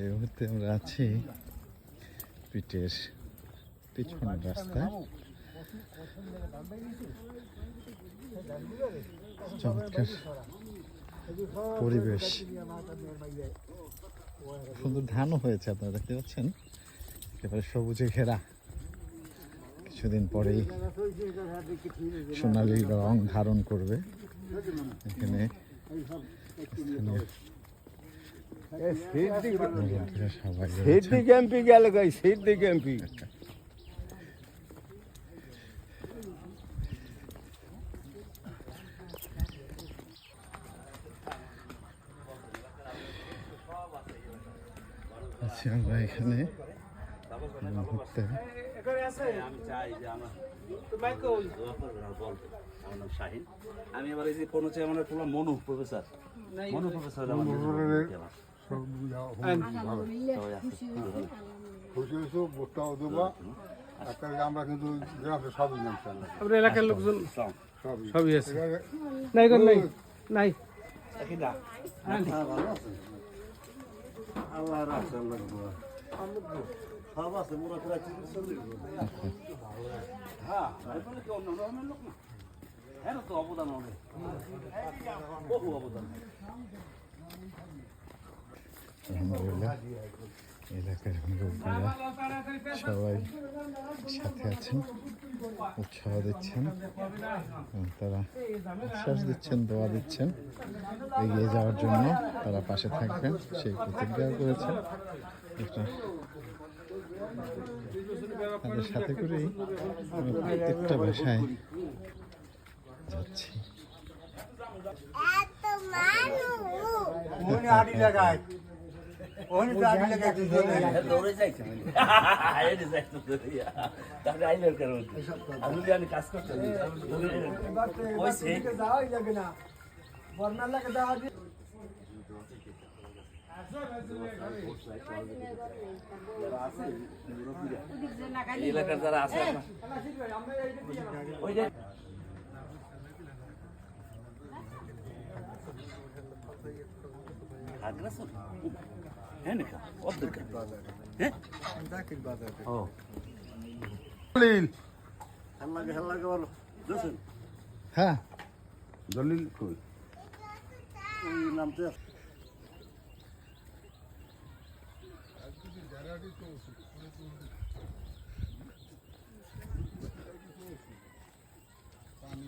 এই মুহূর্তে আমরা আছি পিটের পিছনের রাস্তায়। চমৎকার পরিবেশ, সুন্দর ধানও হয়েছে, আপনারা দেখতে পাচ্ছেন একেবারে সবুজে ঘেরা। কিছুদিন পরেই সোনালী রং ধারণ করবে। এখানে আছি আমরা এখানে ঘুরতে। আমি এবার এই যে কোন হচ্ছে আমার পুরো মনু প্রফেসর আমরা কিন্তু সবই জানতাম, এলাকার লোকজন সবই আছে। নাই নাই নাই আল্লাহ রাখছে সব আছে মোরা করে হ্যাঁ অন্য লোক না, হ্যাঁ তো অবদান হবে, বহু অবদান। আলহামদুলিল্লাহ এলাকার লোকরা সবাই সাথে আছেন, উৎসাহ দিচ্ছেন, তারা আশ্বাস দিচ্ছেন, দোয়া দিচ্ছেন এগিয়ে যাওয়ার জন্য। তারা পাশে থাকবেন সেই প্রতিজ্ঞা করেছেন। এটা তাদের সাথে করেই আমি প্রত্যেকটা বাসায় যাচ্ছি। কাজ করতে এলাকার যারা আছে ওই যে হ্যাঁ দলিল কই নামতে পানি